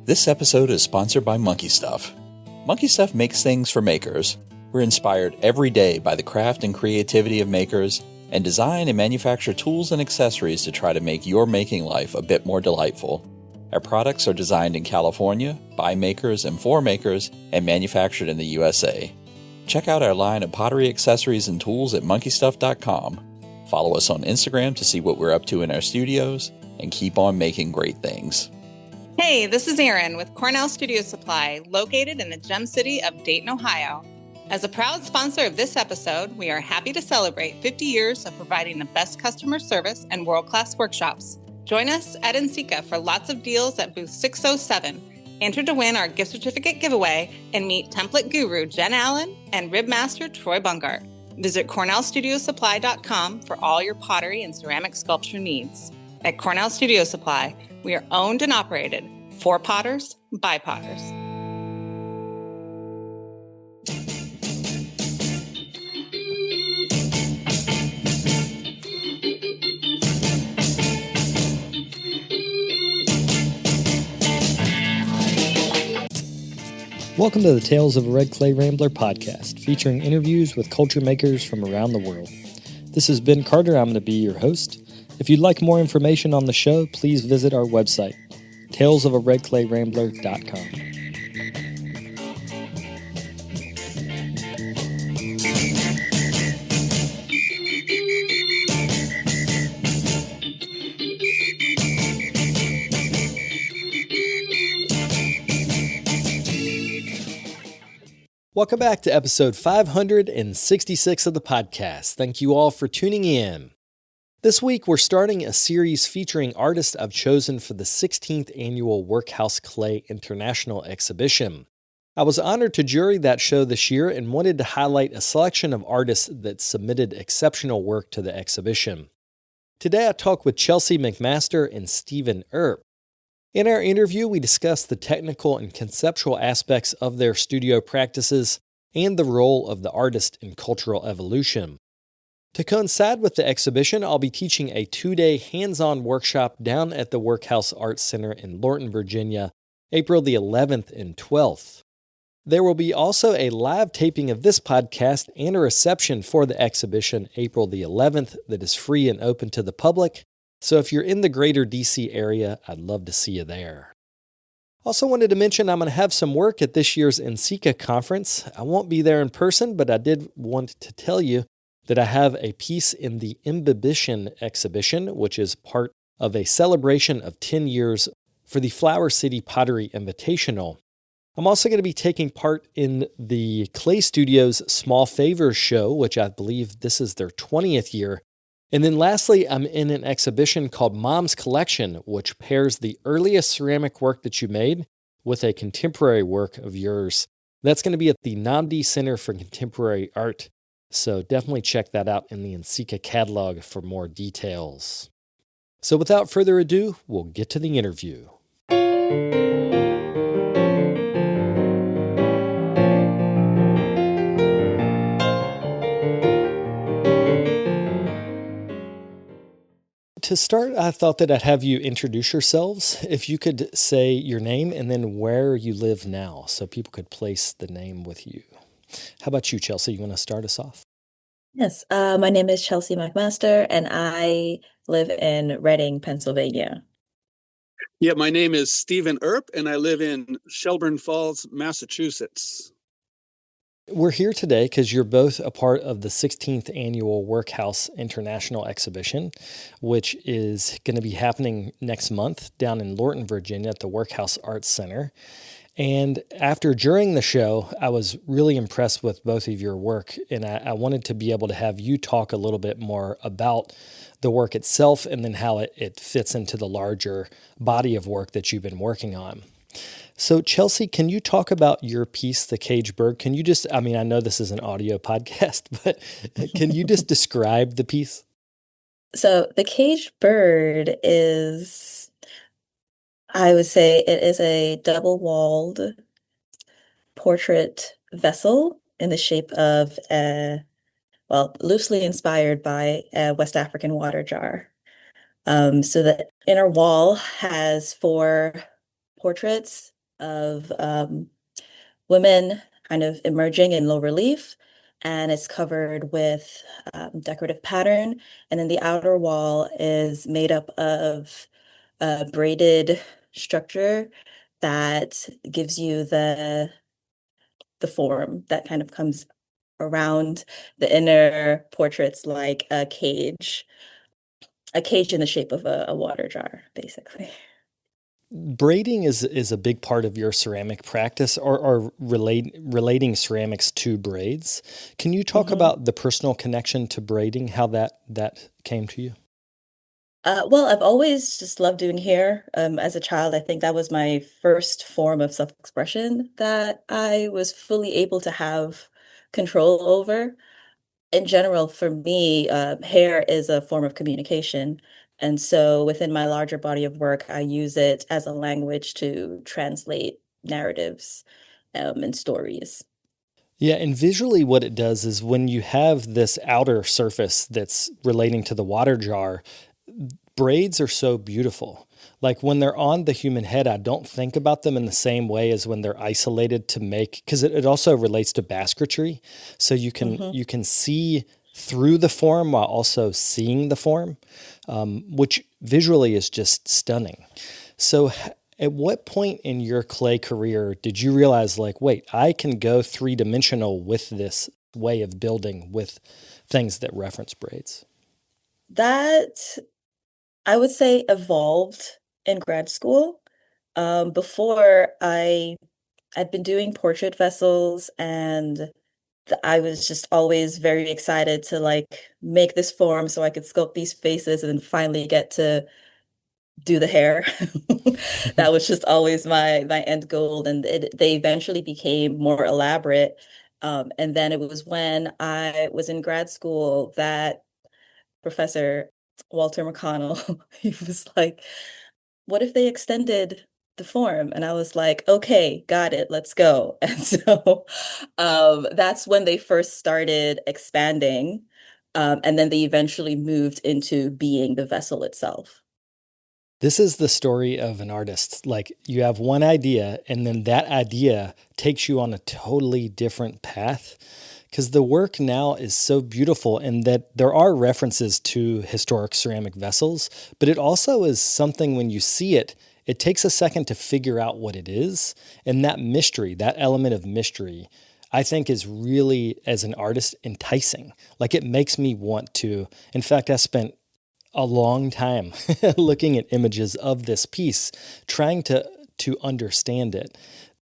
This episode is sponsored by Monkey Stuff. Monkey Stuff makes things for makers. We're inspired every day by the craft and creativity of makers and design and manufacture tools and accessories to try to make your making life a bit more delightful. Our products are designed in California, by makers and for makers, and manufactured in the USA. Check out our line of pottery accessories and tools at monkeystuff.com. Follow us on Instagram to see what we're up to in our studios, and keep on making great things. Hey, this is Erin with Cornell Studio Supply, located in the gem city of Dayton, Ohio. As a proud sponsor of this episode, we are happy to celebrate 50 years of providing the best customer service and world-class workshops. Join us at NCECA for lots of deals at booth 607. Enter to win our gift certificate giveaway and meet template guru Jen Allen and rib master Troy Bungart. Visit CornellStudioSupply.com for all your pottery and ceramic sculpture needs. At Cornell Studio Supply, we are owned and operated for potters, by potters. Welcome to the Tales of a Red Clay Rambler podcast, featuring interviews with culture makers from around the world. This is Ben Carter. I'm going to be your host. If you'd like more information on the show, please visit our website, talesofaredclayrambler.com. Welcome back to episode 566 of the podcast. Thank you all for tuning in. This week, we're starting a series featuring artists I've chosen for the 16th Annual Workhouse Clay International exhibition. I was honored to jury that show this year and wanted to highlight a selection of artists that submitted exceptional work to the exhibition. Today, I talk with Chelsea McMaster and Stephen Earp. In our interview, we discuss the technical and conceptual aspects of their studio practices and the role of the artist in cultural evolution. To coincide with the exhibition, I'll be teaching a 2-day hands-on workshop down at the Workhouse Arts Center in Lorton, Virginia, April the 11th and 12th. There will be also a live taping of this podcast and a reception for the exhibition April the 11th that is free and open to the public. So if you're in the greater DC area, I'd love to see you there. Also wanted to mention I'm going to have some work at this year's NCECA conference. I won't be there in person, but I did want to tell you that I have a piece in the Imbibition exhibition, which is part of a celebration of 10 years for the Flower City Pottery Invitational. I'm also going to be taking part in the Clay Studios Small Favors show, which I believe this is their 20th year. And then lastly, I'm in an exhibition called Mom's Collection, which pairs the earliest ceramic work that you made with a contemporary work of yours. That's going to be at the Namdi Center for Contemporary Art. So definitely check that out in the NCECA catalog for more details. So without further ado, we'll get to the interview. To start, I thought that I'd have you introduce yourselves. If you could say your name and then where you live now so people could place the name with you. How about you, Chelsea? You want to start us off? Yes, my name is Chelsea McMaster, and I live in Reading, Pennsylvania. Yeah, my name is Stephen Earp, and I live in Shelburne Falls, Massachusetts. We're here today because you're both a part of the 16th Annual Workhouse International exhibition, which is going to be happening next month down in Lorton, Virginia at the Workhouse Arts Center. And during the show, I was really impressed with both of your work, and I wanted to be able to have you talk a little bit more about the work itself and then how it fits into the larger body of work that you've been working on. So Chelsea, can you talk about your piece, The Caged Bird? Can you just, I know this is an audio podcast, but can you just describe the piece? So The Caged Bird is, I would say it is a double-walled portrait vessel in the shape of loosely inspired by a West African water jar. So the inner wall has 4 portraits of women kind of emerging in low relief, and it's covered with decorative pattern. And then the outer wall is made up of a braided structure that gives you the form that kind of comes around the inner portraits like a cage in the shape of a water jar, basically. Braiding is a big part of your ceramic practice, or relating ceramics to braids. Can you talk about the personal connection to braiding, how that came to you? Well, I've always just loved doing hair. As a child, I think that was my first form of self-expression that I was fully able to have control over. In general, for me, hair is a form of communication. And so within my larger body of work, I use it as a language to translate narratives, and stories. Yeah, and visually what it does is when you have this outer surface that's relating to the water jar, braids are so beautiful. Like when they're on the human head, I don't think about them in the same way as when they're isolated to make, because it also relates to basketry. So Hmm. you can see through the form while also seeing the form, which visually is just stunning. So at what point in your clay career did you realize, like, wait, I can go three-dimensional with this way of building with things that reference braids? That I would say evolved in grad school. Before I'd been doing portrait vessels, and I was just always very excited to like make this form so I could sculpt these faces and then finally get to do the hair. That was just always my end goal, and they eventually became more elaborate. And then it was when I was in grad school that Professor Walter McConnell, he was like, what if they extended the form? And I was like, okay, got it, let's go. And so that's when they first started expanding. And then they eventually moved into being the vessel itself. This is the story of an artist. Like you have one idea, and then that idea takes you on a totally different path. Because the work now is so beautiful in that there are references to historic ceramic vessels, but it also is something when you see it, it takes a second to figure out what it is. And that mystery, that element of mystery, I think is really, as an artist, enticing. Like it makes me want to. In fact, I spent a long time looking at images of this piece, trying to understand it.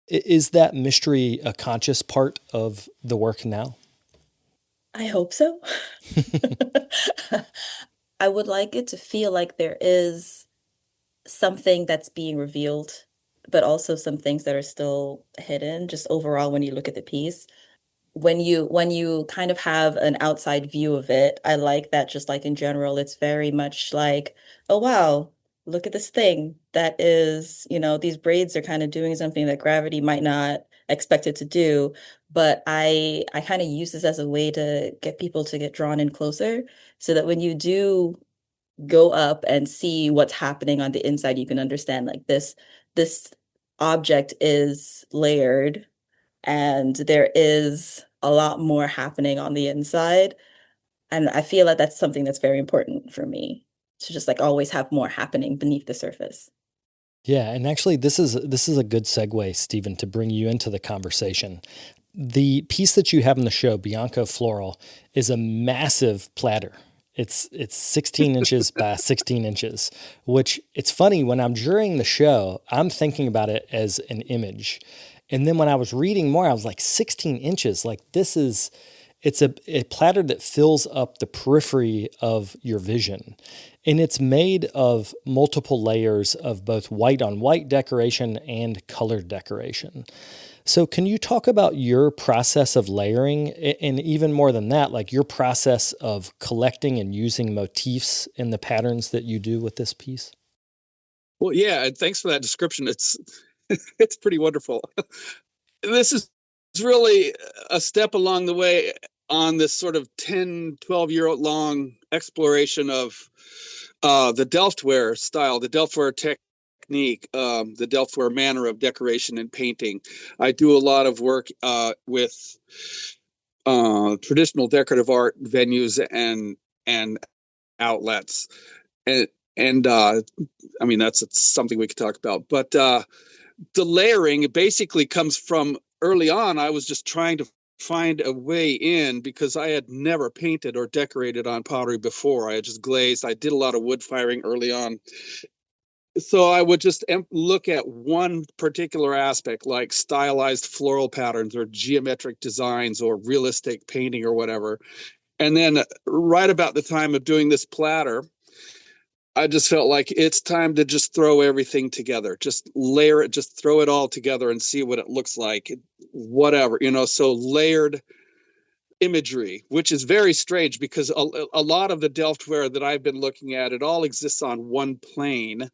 Is that mystery a conscious part of the work now? I hope so. I would like it to feel like there is something that's being revealed, but also some things that are still hidden, just overall when you look at the piece. When you kind of have an outside view of it, I like that just like in general, it's very much like, oh wow, look at this thing that is, these braids are kind of doing something that gravity might not expect it to do. But I kind of use this as a way to get people to get drawn in closer so that when you do go up and see what's happening on the inside, you can understand like this object is layered and there is a lot more happening on the inside. And I feel like that's something that's very important for me to just like always have more happening beneath the surface. Yeah, and actually this is a good segue, Stephen, to bring you into the conversation. The piece that you have in the show, Bianco Floral, is a massive platter. It's 16 inches by 16 inches, which it's funny when I'm during the show, I'm thinking about it as an image. And then when I was reading more, I was like 16 inches, like it's a platter that fills up the periphery of your vision. And it's made of multiple layers of both white on white decoration and colored decoration. So can you talk about your process of layering, and even more than that, like your process of collecting and using motifs in the patterns that you do with this piece? Well, yeah, and thanks for that description. It's it's pretty wonderful. This is really a step along the way on this sort of 10, 12 year long exploration of the Delftware style, the Delftware technique technique, the Delftware manner of decoration and painting. I do a lot of work with traditional decorative art venues and outlets, and I mean that's something we could talk about. But the layering basically comes from early on. I was just trying to find a way in because I had never painted or decorated on pottery before. I had just glazed. I did a lot of wood firing early on. So I would just look at one particular aspect, like stylized floral patterns or geometric designs or realistic painting or whatever. And then right about the time of doing this platter, I just felt like it's time to just throw everything together, just layer it, just throw it all together and see what it looks like, whatever, so layered imagery, which is very strange because a lot of the Delftware that I've been looking at, it all exists on one plane.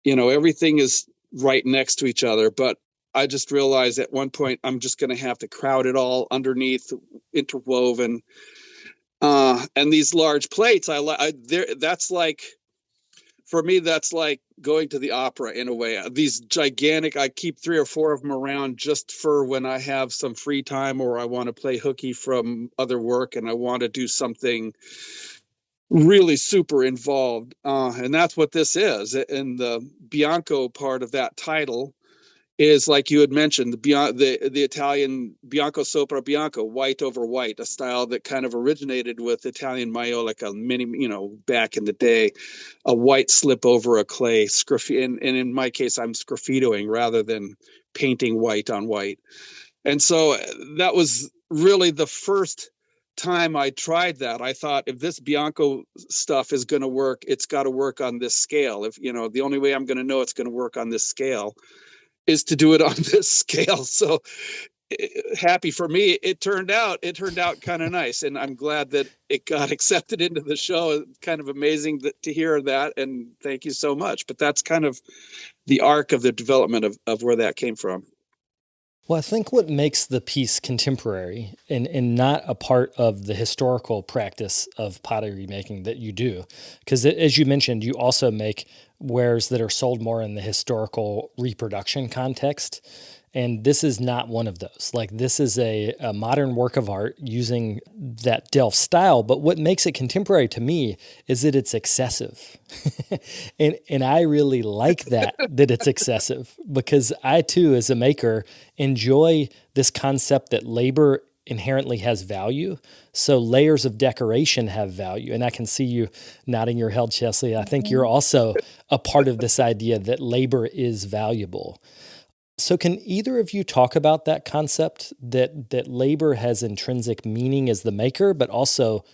Everything is right next to each other, but I just realized at one point I'm just going to have to crowd it all underneath, interwoven. And these large plates, that's like, for me, that's like going to the opera in a way. These gigantic, I keep 3 or 4 of them around just for when I have some free time or I want to play hooky from other work and I want to do something really super involved. And that's what this is. And the Bianco part of that title is, like you had mentioned, the Italian Bianco sopra Bianco, white over white, a style that kind of originated with Italian maiolica back in the day, a white slip over a clay and in my case, I'm sgraffitoing rather than painting white on white. And so that was really the first time I tried that. I thought, if this Bianco stuff is going to work, it's got to work on this scale. If the only way I'm going to know it's going to work on this scale is to do it on this scale. So happy for me, it turned out kind of nice, and I'm glad that it got accepted into the show. Kind of amazing to hear that, and thank you so much. But that's kind of the arc of the development of where that came from. Well, I think what makes the piece contemporary and not a part of the historical practice of pottery making that you do, because as you mentioned, you also make wares that are sold more in the historical reproduction context. And this is not one of those. Like, this is a modern work of art using that Delft style. But what makes it contemporary to me is that it's excessive. and I really like that it's excessive, because I too, as a maker, enjoy this concept that labor inherently has value. So layers of decoration have value. And I can see you nodding your head, Chesley. I think you're also a part of this idea that labor is valuable. So can either of you talk about that concept that labor has intrinsic meaning as the maker, but also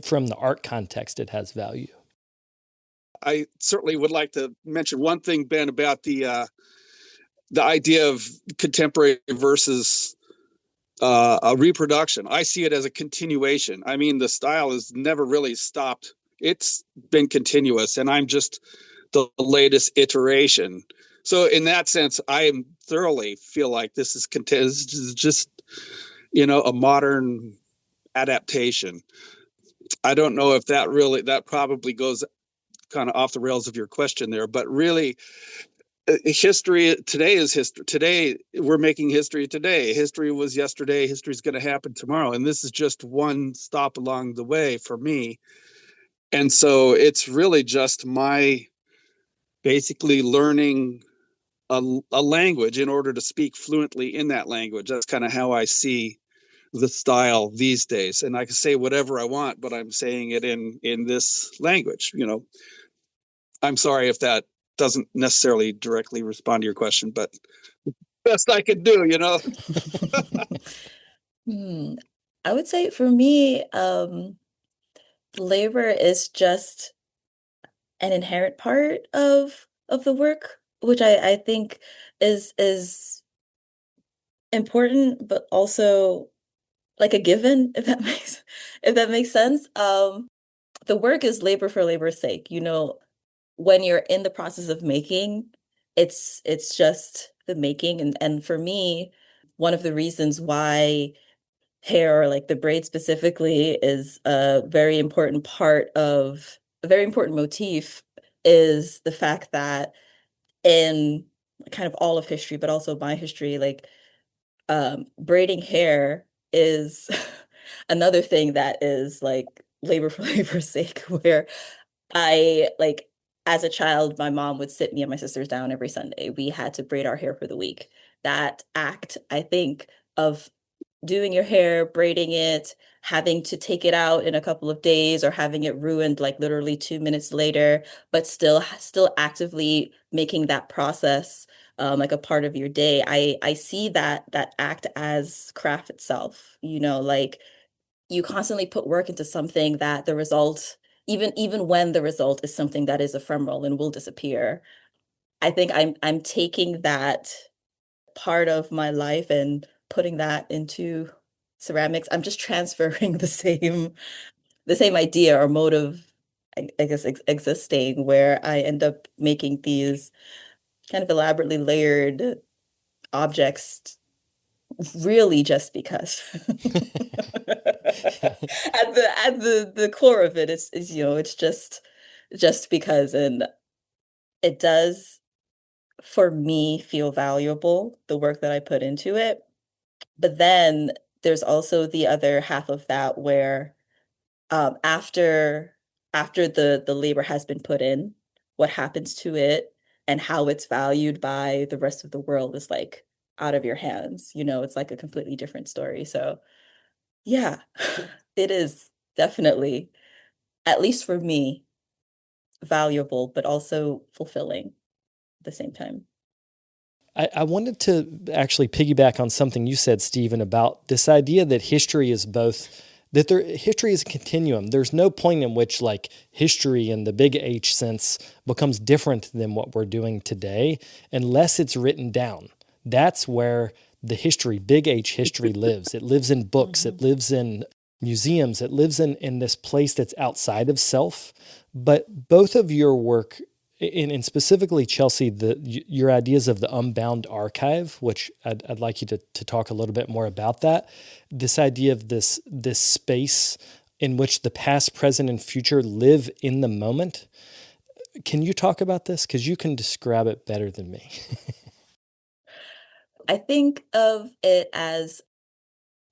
from the art context, it has value? I certainly would like to mention one thing, Ben, about the idea of contemporary versus a reproduction. I see it as a continuation. I mean, the style has never really stopped. It's been continuous, and I'm just the latest iteration. So in that sense, I thoroughly feel like this is just, a modern adaptation. I don't know if that probably goes kind of off the rails of your question there, but really, history today is history. Today, we're making history today. History was yesterday. History is going to happen tomorrow. And this is just one stop along the way for me. And so it's really just my basically learning a language in order to speak fluently in that language. That's kind of how I see the style these days. And I can say whatever I want, but I'm saying it in this language. I'm sorry if that doesn't necessarily directly respond to your question, but best I could do, I would say for me, labor is just an inherent part of the work, which I think is important, but also like a given, if that makes sense. The work is labor for labor's sake. When you're in the process of making, it's just the making. And for me, one of the reasons why hair, or like the braid specifically, is a very important motif, is the fact that in kind of all of history, but also my history, like braiding hair is another thing that is like labor for labor's sake, where I like as a child, my mom would sit me and my sisters down every Sunday. We had to braid our hair for the week. That act, I think, of doing your hair, braiding it, having to take it out in a couple of days or having it ruined like literally 2 minutes later, but still actively making that process like a part of your day. I see that act as craft itself, like you constantly put work into something that the result, even when the result is something that is ephemeral and will disappear. I think I'm taking that part of my life and putting that into ceramics. I'm just transferring the same idea or mode of I guess existing, where I end up making these kind of elaborately layered objects really just because. At the core of it is it's just because, and it does for me feel valuable, the work that I put into it. But then there's also the other half of that where after the labor has been put in, what happens to it and how it's valued by the rest of the world is like out of your hands. It's like a completely different story. So yeah, it is definitely, at least for me, valuable, but also fulfilling at the same time. I wanted to actually piggyback on something you said, Stephen, about this idea that history is history is a continuum. There's no point in which like history in the big H sense becomes different than what we're doing today unless it's written down. That's where the history, big H history lives. It lives in books. It lives in museums. It lives in this place that's outside of self. But both of your work, and specifically, Chelsea, your ideas of the Unbound Archive, which I'd like you to talk a little bit more about that. This idea of this space in which the past, present, and future live in the moment. Can you talk about this? Because you can describe it better than me. I think of it as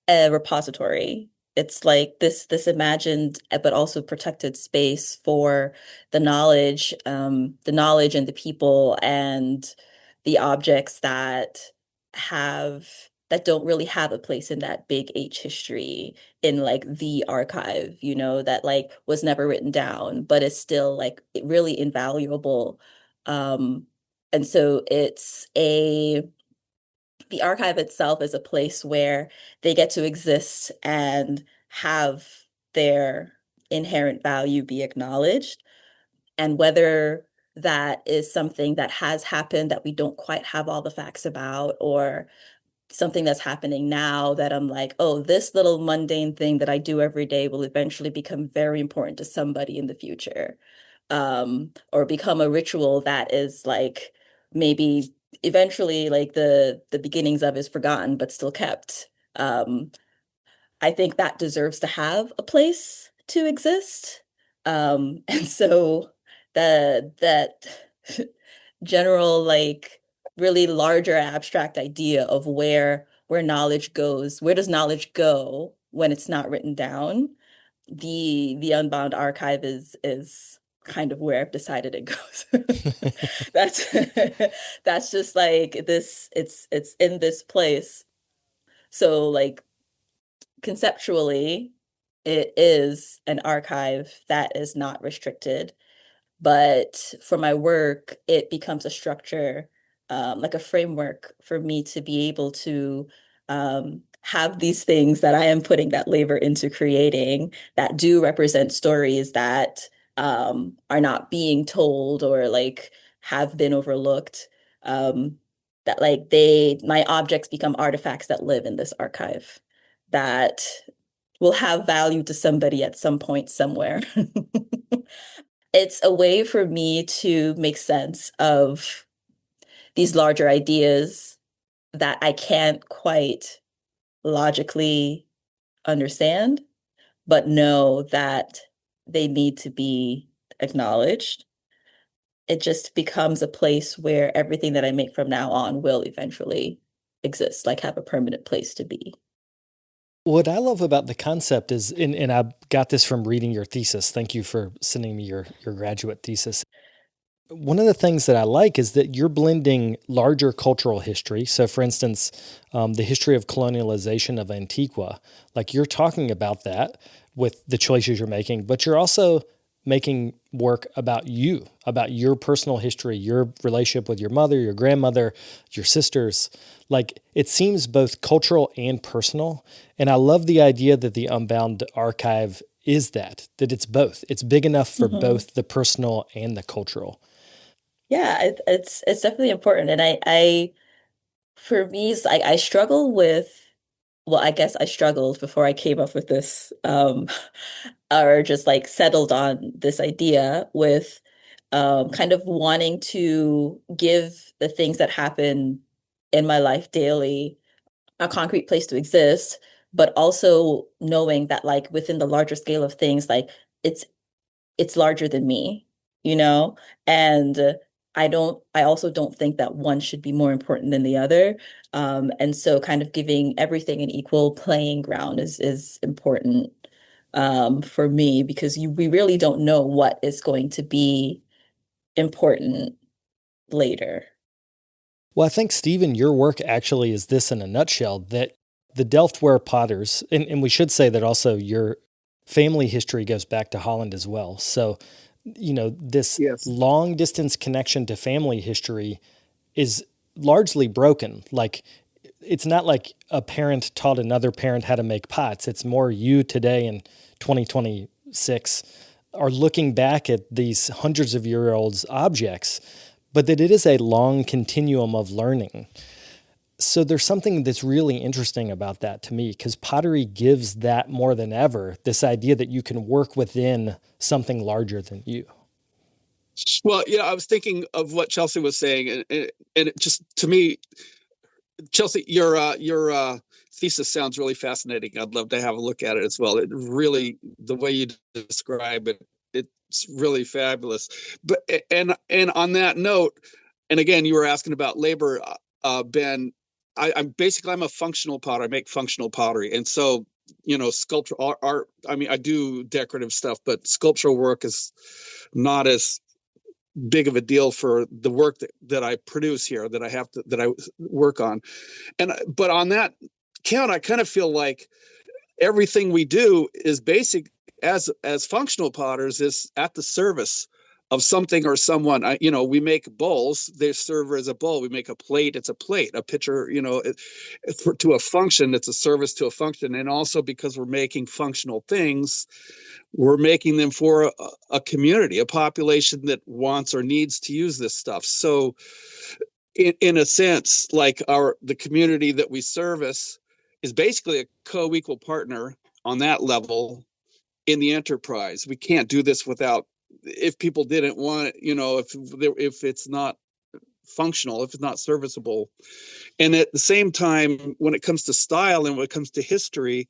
a repository. It's like this imagined but also protected space for the knowledge and the people and the objects that don't really have a place in that big H history, in like the archive, that like was never written down, but is still like really invaluable. Um, and so the archive itself is a place where they get to exist and have their inherent value be acknowledged. And whether that is something that has happened that we don't quite have all the facts about, or something that's happening now that I'm like, oh, this little mundane thing that I do every day will eventually become very important to somebody in the future, or become a ritual that is like maybe eventually like the beginnings of is forgotten but still kept. I think that deserves to have a place to exist. And so that general, like really larger abstract idea of where knowledge goes, where does knowledge go when it's not written down? The Unbound Archive is kind of where I've decided it goes. That's that's just like this, it's in this place. So like conceptually, it is an archive that is not restricted. But for my work, it becomes a structure, like a framework for me to be able to have these things that I am putting that labor into creating that do represent stories that are not being told or like have been overlooked. Um, that like my objects become artifacts that live in this archive that will have value to somebody at some point somewhere. It's a way for me to make sense of these larger ideas that I can't quite logically understand, but know that they need to be acknowledged. it just becomes a place where everything that I make from now on will eventually exist, like have a permanent place to be. What I love about the concept is, and I got this from reading your thesis. Thank you for sending me your graduate thesis. One of the things that I like is that you're blending larger cultural history. So, for instance, the history of colonialization of Antigua, like you're talking about that with the choices you're making, but you're also making work about you, about your personal history, your relationship with your mother, your grandmother, your sisters. Like it seems both cultural and personal. And I love the idea that the Unbound Archive is that it's both. It's big enough for both the personal and the cultural. Yeah, it's definitely important. And I for me, I struggle with, well, I guess I struggled before I came up with this, or just like settled on this idea with kind of wanting to give the things that happen in my life daily a concrete place to exist, but also knowing that like within the larger scale of things, like it's it's larger than me, you know? And I also don't think that one should be more important than the other. And so kind of giving everything an equal playing ground is important for me because we really don't know what is going to be important later. Well, I think, Stephen, your work actually is this in a nutshell, that the Delftware potters, and we should say that also your family history goes back to Holland as well. So, this Yes. long distance connection to family history is largely broken. Like, it's not like a parent taught another parent how to make pots. It's more you today in 2026 are looking back at these hundreds of year olds objects, but that it is a long continuum of learning. So there's something that's really interesting about that to me, because pottery gives that more than ever, this idea that you can work within something larger than you. Well, I was thinking of what Chelsea was saying, and it just, to me, Chelsea, your thesis sounds really fascinating. I'd love to have a look at it as well. It really, the way you describe it, it's really fabulous. But and on that note, and again, you were asking about labor, Ben. I'm a functional potter. I make functional pottery, and so sculptural art. I mean, I do decorative stuff, but sculptural work is not as big of a deal for the work that I produce here, that I work on. But on that count, I kind of feel like everything we do is basic as functional potters is at the service of something or someone. We make bowls, they serve as a bowl. We make a plate, it's a plate. A pitcher, to a function, it's a service to a function. And also because we're making functional things, we're making them for a community, a population that wants or needs to use this stuff. So in a sense, like the community that we service is basically a co-equal partner on that level in the enterprise. We can't do this without, if people didn't want it, if it's not functional, if it's not serviceable. And at the same time, when it comes to style and when it comes to history,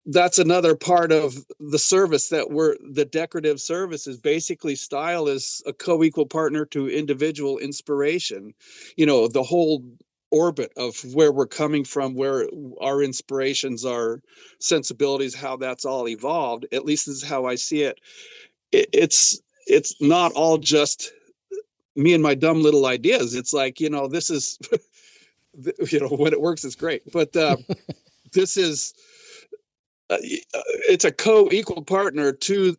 that's another part of the service the decorative service is basically style is a co-equal partner to individual inspiration. The whole orbit of where we're coming from, where our inspirations, our sensibilities, how that's all evolved, at least this is how I see it. It's not all just me and my dumb little ideas. It's like, this is, when it works, it's great. But this is, it's a co-equal partner to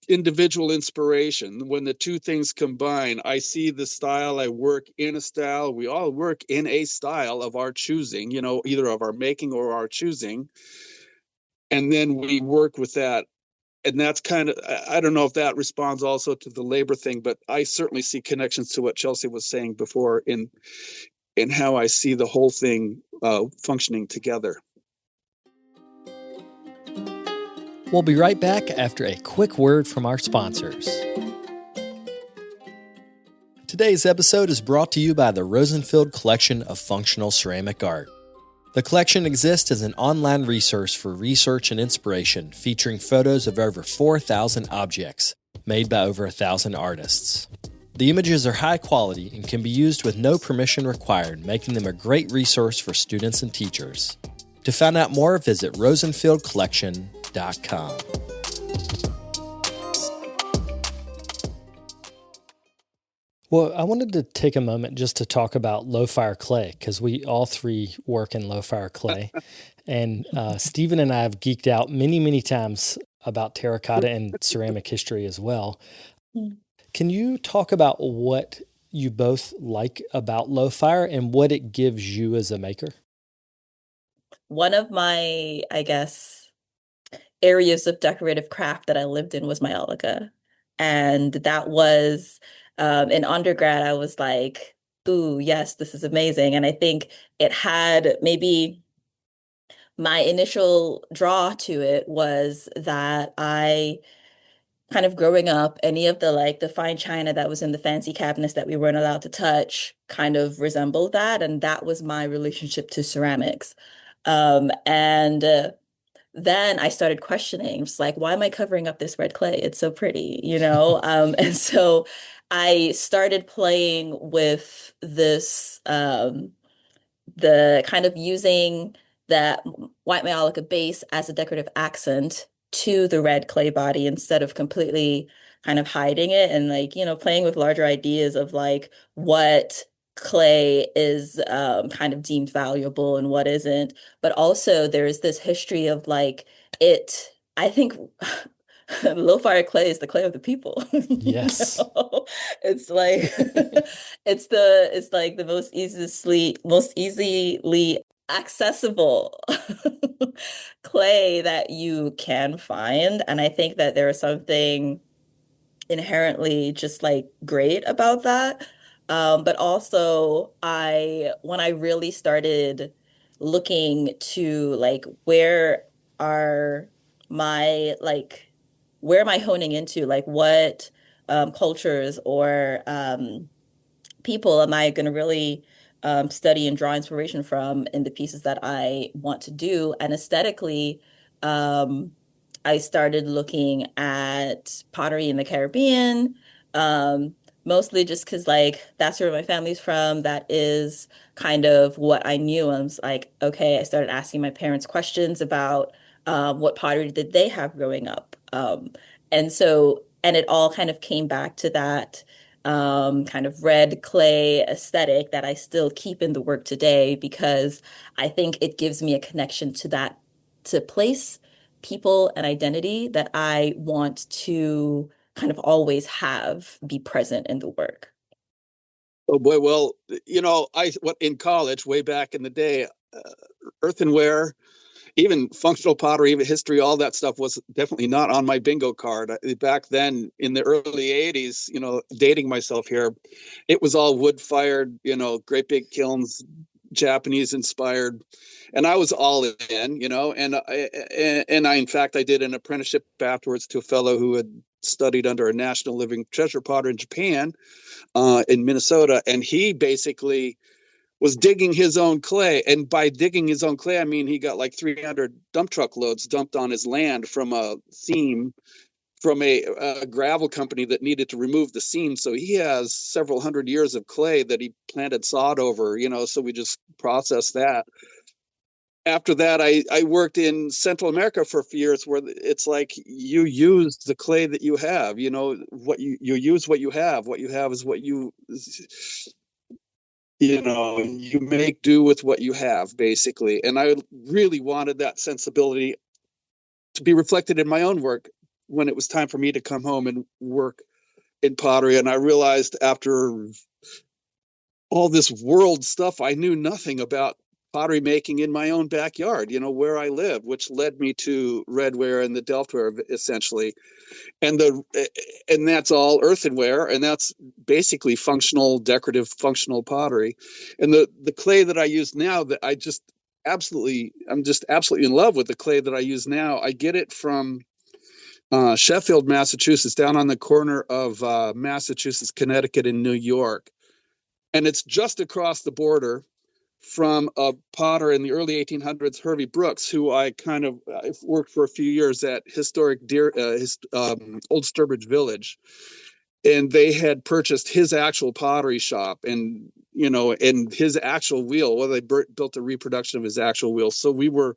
individual inspiration. When the two things combine, I see the style, I work in a style, we all work in a style of our choosing, either of our making or our choosing. And then we work with that. And that's kind of, I don't know if that responds also to the labor thing, but I certainly see connections to what Chelsea was saying before in how I see the whole thing functioning together. We'll be right back after a quick word from our sponsors. Today's episode is brought to you by the Rosenfield Collection of Functional Ceramic Art. The collection exists as an online resource for research and inspiration, featuring photos of over 4,000 objects, made by over 1,000 artists. The images are high quality and can be used with no permission required, making them a great resource for students and teachers. To find out more, visit rosenfieldcollection.com. Well, I wanted to take a moment just to talk about low-fire clay, because we all three work in low-fire clay. And Stephen and I have geeked out many, many times about terracotta and ceramic history as well. Can you talk about what you both like about low-fire and what it gives you as a maker? One of my, I guess, areas of decorative craft that I lived in was Myolica. And that was in undergrad, I was like, ooh, yes, this is amazing. And I think it had maybe my initial draw to it was that I kind of growing up, any of the fine china that was in the fancy cabinets that we weren't allowed to touch kind of resembled that. And that was my relationship to ceramics. And then I started questioning, it's like, why am I covering up this red clay? It's so pretty, you know? And so I started playing with this, the kind of using that white Myolica base as a decorative accent to the red clay body instead of completely kind of hiding it and like, you know, playing with larger ideas of like what clay is kind of deemed valuable and what isn't. But also there's this history of like I think low fire clay is the clay of the people. Yes. It's like it's like the most easily accessible clay that you can find. And I think that there is something inherently just like great about that. But also when I really started looking to like are my like where am I honing into? Like what cultures or people am I going to really study and draw inspiration from in the pieces that I want to do? And aesthetically, um, I started looking at pottery in the Caribbean, mostly just because like that's where my family's from. That is kind of what I knew. I was like, okay, I started asking my parents questions about what pottery did they have growing up. And it all kind of came back to that kind of red clay aesthetic that I still keep in the work today because I think it gives me a connection to to place, people, and identity that I want to kind of always have be present in the work. Oh boy, well, you know, in college, way back in the day, earthenware, even functional pottery, even history, all that stuff was definitely not on my bingo card. Back then in the early 80s, you know, dating myself here, it was all wood fired, you know, great big kilns, Japanese inspired. And I was all in, you know, and in fact, I did an apprenticeship afterwards to a fellow who had studied under a national living treasure potter in Japan, in Minnesota. And he basically was digging his own clay. And by digging his own clay, I mean, he got like 300 dump truck loads dumped on his land from a seam from a gravel company that needed to remove the seam. So he has several hundred years of clay that he planted sod over, you know, so we just processed that. After that, I worked in Central America for a few years where it's like you use the clay that you have, you know, you use what you have. What you have is what you know, you make do with what you have, basically. And I really wanted that sensibility to be reflected in my own work when it was time for me to come home and work in pottery. And I realized after all this world stuff, I knew nothing about pottery making in my own backyard, you know, where I live, which led me to redware and the Delftware, essentially. And that's all earthenware, and that's basically decorative functional pottery. And the clay that I use now, that I'm just absolutely in love with the clay that I use now. I get it from Sheffield, Massachusetts, down on the corner of Massachusetts, Connecticut, and New York, and it's just across the border from a potter in the early 1800s, Hervey Brooks, who I've worked for a few years at historic Old Sturbridge Village. And they had purchased his actual pottery shop and, and his actual wheel. Well, they built a reproduction of his actual wheel. So we were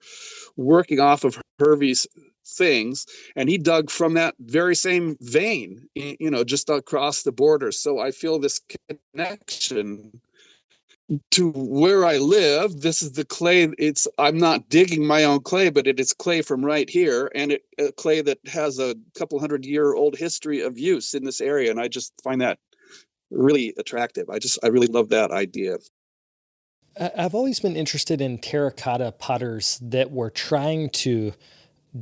working off of Hervey's things, and he dug from that very same vein, just across the border. So I feel this connection to where I live. This is the clay. I'm not digging my own clay, but it is clay from right here, and clay that has a couple 100-year-old history of use in this area. And I just find that really attractive. I really love that idea. I've always been interested in terracotta potters that were trying to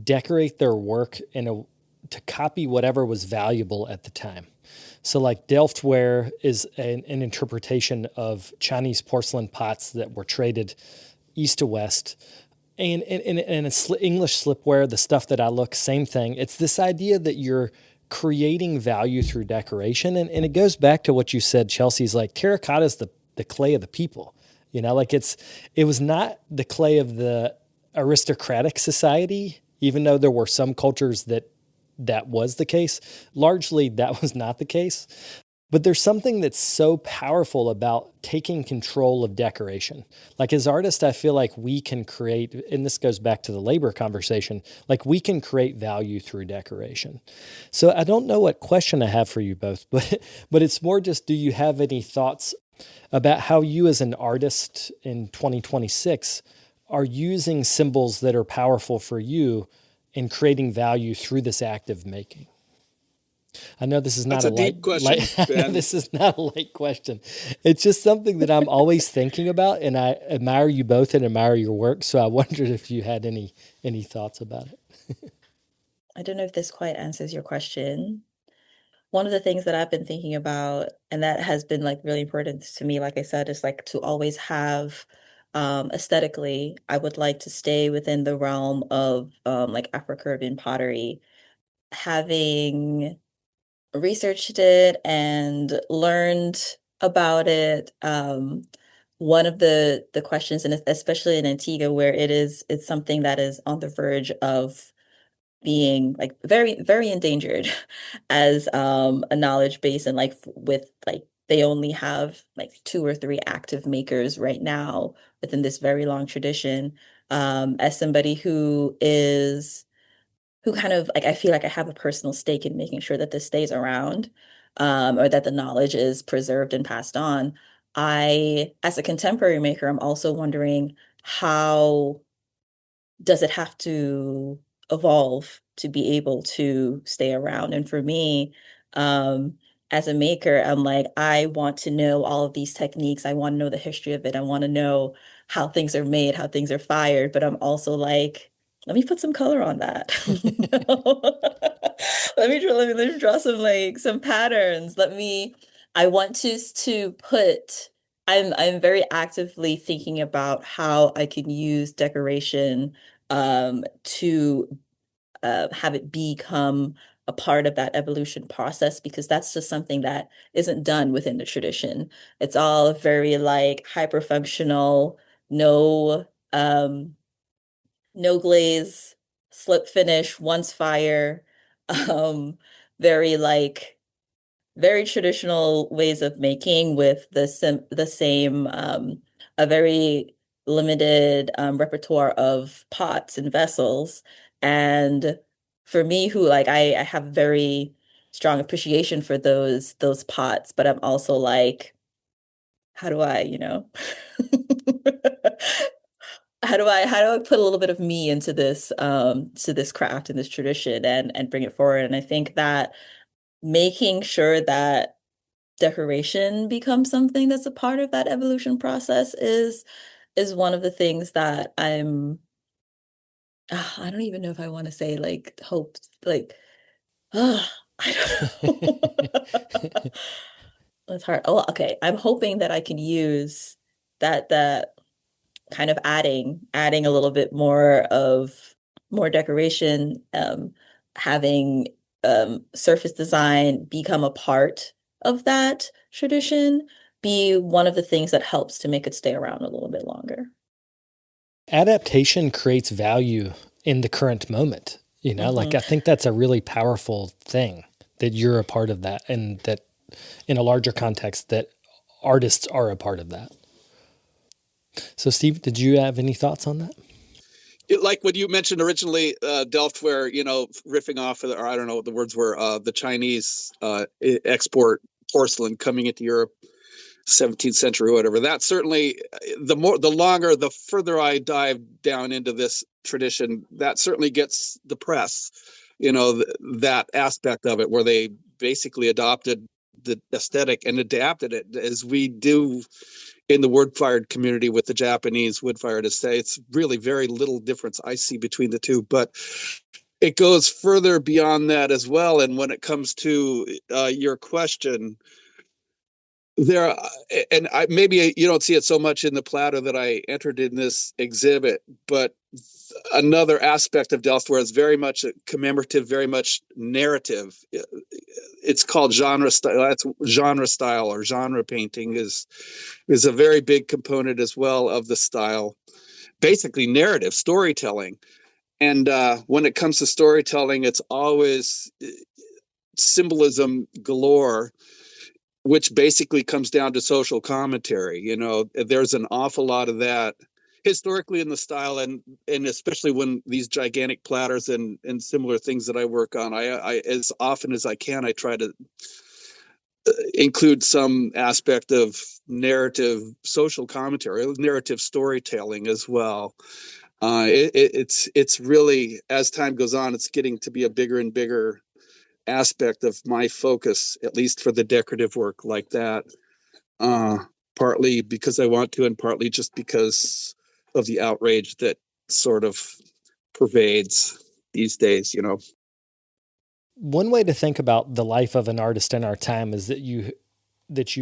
decorate their work to copy whatever was valuable at the time. So like Delftware is an interpretation of Chinese porcelain pots that were traded east to west. And English slipware, the stuff that I look, same thing. It's this idea that you're creating value through decoration. And it goes back to what you said, Chelsea's like terracotta is the clay of the people. Like it was not the clay of the aristocratic society, even though there were some cultures that was the case. Largely, that was not the case. But there's something that's so powerful about taking control of decoration. Like as artists, I feel like we can create, and this goes back to the labor conversation, like we can create value through decoration. So I don't know what question I have for you both, but it's more just, do you have any thoughts about how you as an artist in 2026 are using symbols that are powerful for you in creating value through this act of making? I know this is not That's a deep question, Ben. This is not a light question. It's just something that I'm always thinking about, and I admire you both and admire your work. So I wondered if you had any thoughts about it. I don't know if this quite answers your question. One of the things that I've been thinking about, and that has been like really important to me, like I said, is like to always have aesthetically, I would like to stay within the realm of like Afro-Caribbean pottery. Having researched it and learned about it, one of the questions, and especially in Antigua, where it's something that is on the verge of being like very, very endangered as a knowledge base, and like with like they only have like 2 or 3 active makers right now within this very long tradition. As somebody who kind of like, I feel like I have a personal stake in making sure that this stays around, or that the knowledge is preserved and passed on. As a contemporary maker, I'm also wondering, how does it have to evolve to be able to stay around? And for me, as a maker, I'm like, I want to know all of these techniques. I want to know the history of it. I want to know how things are made, how things are fired. But I'm also like, let me put some color on that. Let me draw some patterns. I want to put, I'm very actively thinking about how I can use decoration to have it become a part of that evolution process, because that's just something that isn't done within the tradition. It's all very like hyper functional, no no glaze, slip finish, once fire, um, very like very traditional ways of making with the same a very limited repertoire of pots and vessels. And for me, who like I have very strong appreciation for those pots, but I'm also like, how do I, how do I put a little bit of me into this to this craft and this tradition, and bring it forward? And I think that making sure that decoration becomes something that's a part of that evolution process is one of the things that I don't even know if I want to say like hope, like I don't know. It's hard. Oh, okay. I'm hoping that I can use that kind of adding a little bit more decoration, having surface design become a part of that tradition, be one of the things that helps to make it stay around a little bit longer. Adaptation creates value in the current moment. Like I think that's a really powerful thing that you're a part of that, and that in a larger context that artists are a part of that. So Steve, did you have any thoughts on that? Like what you mentioned originally, Delft, where, riffing off of, or I don't know what the words were, the Chinese export porcelain coming into Europe, 17th century or whatever. That certainly, the further I dive down into this tradition, that certainly gets the press, that aspect of it, where they basically adopted the aesthetic and adapted it as we do in the wood-fired community with the Japanese wood-fired estate. It's really very little difference I see between the two, but it goes further beyond that as well. And when it comes to your question, maybe you don't see it so much in the platter that I entered in this exhibit, but another aspect of Delft where it's very much commemorative, very much narrative. It's called genre style. That's genre style, or genre painting is a very big component as well of the style. Basically narrative, storytelling. And when it comes to storytelling, it's always symbolism galore, which basically comes down to social commentary. There's an awful lot of that historically in the style, and especially when these gigantic platters and similar things that I work on, I as often as I can, I try to include some aspect of narrative, social commentary, narrative storytelling as well. It's really, as time goes on, it's getting to be a bigger and bigger aspect of my focus, at least for the decorative work like that. Partly because I want to, and partly just because of the outrage that sort of pervades these days. One way to think about the life of an artist in our time is that you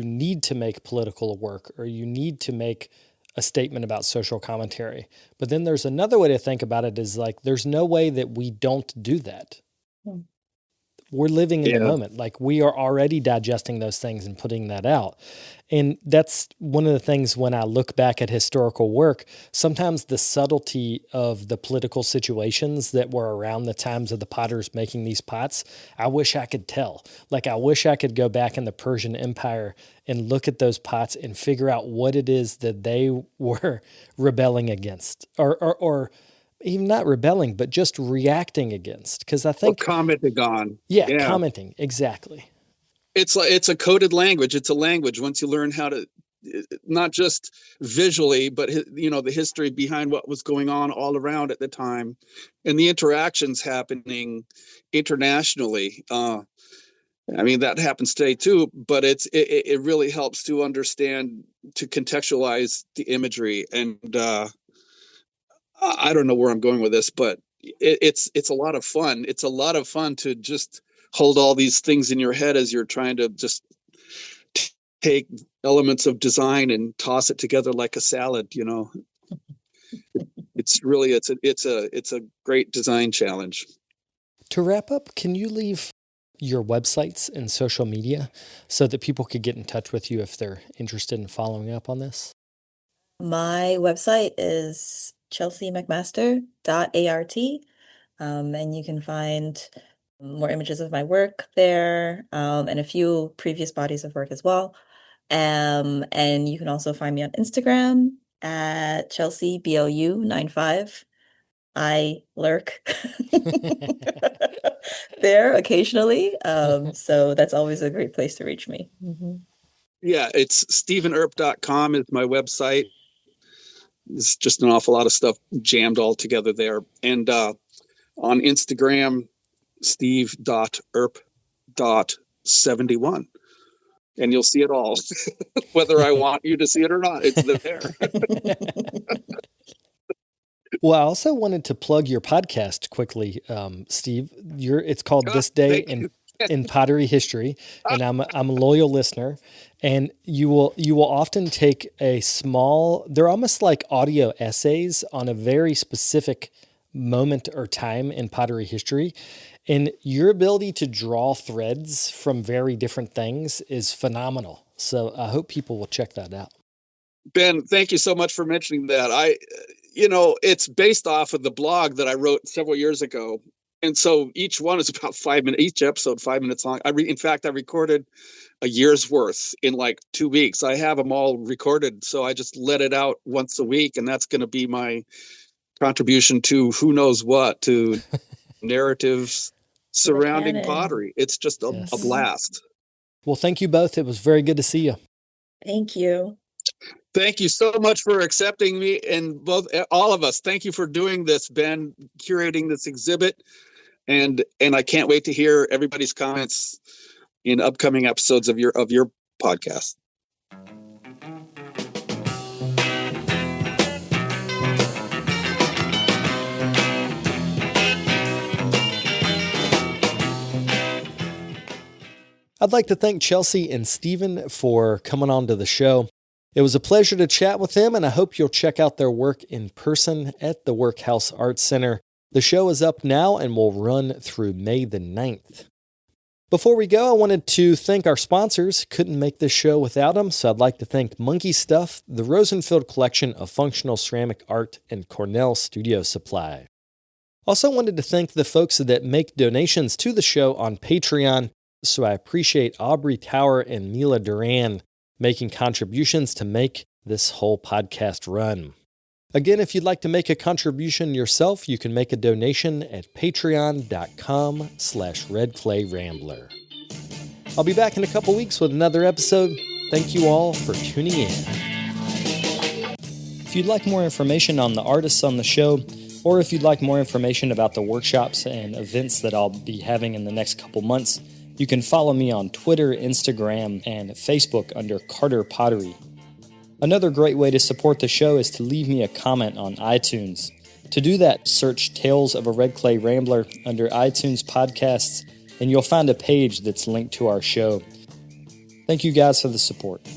need to make political work, or you need to make a statement about social commentary. But then there's another way to think about it, is like, there's no way that we don't do that. We're living in the moment. Like, we are already digesting those things and putting that out. And that's one of the things when I look back at historical work, sometimes the subtlety of the political situations that were around the times of the potters making these pots, I wish I could tell. Like, I wish I could go back in the Persian Empire and look at those pots and figure out what it is that they were rebelling against, or even not rebelling, but just reacting against. Because I think commenting on. Yeah, commenting, exactly. It's a coded language. It's a language. Once you learn how to, not just visually, but the history behind what was going on all around at the time, and the interactions happening internationally. That happens today too, but it really helps to understand, to contextualize the imagery. And I don't know where I'm going with this, but it's a lot of fun. It's a lot of fun to just hold all these things in your head as you're trying to just take elements of design and toss it together like a salad. It's really, it's a great design challenge. To wrap up, can you leave your websites and social media so that people could get in touch with you if they're interested in following up on this? My website is chelseamcmaster.art, and you can find more images of my work there, and a few previous bodies of work as well. And you can also find me on Instagram at Chelsea BLU95. I lurk there occasionally, so that's always a great place to reach me. Yeah, it's StephenEarp.com is my website. It's just an awful lot of stuff jammed all together there. And on Instagram, steve.earp.71. And you'll see it all, whether I want you to see it or not. It's there. Well, I also wanted to plug your podcast quickly, Steve. It's called This Day in Pottery History, and I'm a loyal listener. And you will often take they're almost like audio essays on a very specific moment or time in pottery history. And your ability to draw threads from very different things is phenomenal. So I hope people will check that out. Ben, thank you so much for mentioning that. It's based off of the blog that I wrote several years ago. And so each one is about 5 minutes, each episode 5 minutes long. In fact, I recorded a year's worth in like 2 weeks. I have them all recorded. So I just let it out once a week. And that's going to be my contribution to who knows what, to narratives surrounding pottery. It's just a blast. Well, thank you both. It was very good to see you. Thank you. Thank you so much for accepting me, and all of us. Thank you for doing this, Ben, curating this exhibit. And I can't wait to hear everybody's comments in upcoming episodes of your podcast. I'd like to thank Chelsea and Stephen for coming on to the show. It was a pleasure to chat with them, and I hope you'll check out their work in person at the Workhouse Arts Center. The show is up now and will run through May the 9th. Before we go, I wanted to thank our sponsors. Couldn't make this show without them, so I'd like to thank Monkey Stuff, the Rosenfield Collection of Functional Ceramic Art, and Cornell Studio Supply. Also wanted to thank the folks that make donations to the show on Patreon, so I appreciate Aubrey Tower and Mila Duran making contributions to make this whole podcast run. Again, if you'd like to make a contribution yourself, you can make a donation at patreon.com/redclayrambler. I'll be back in a couple weeks with another episode. Thank you all for tuning in. If you'd like more information on the artists on the show, or if you'd like more information about the workshops and events that I'll be having in the next couple months, you can follow me on Twitter, Instagram, and Facebook under Carter Pottery. Another great way to support the show is to leave me a comment on iTunes. To do that, search Tales of a Red Clay Rambler under iTunes Podcasts, and you'll find a page that's linked to our show. Thank you guys for the support.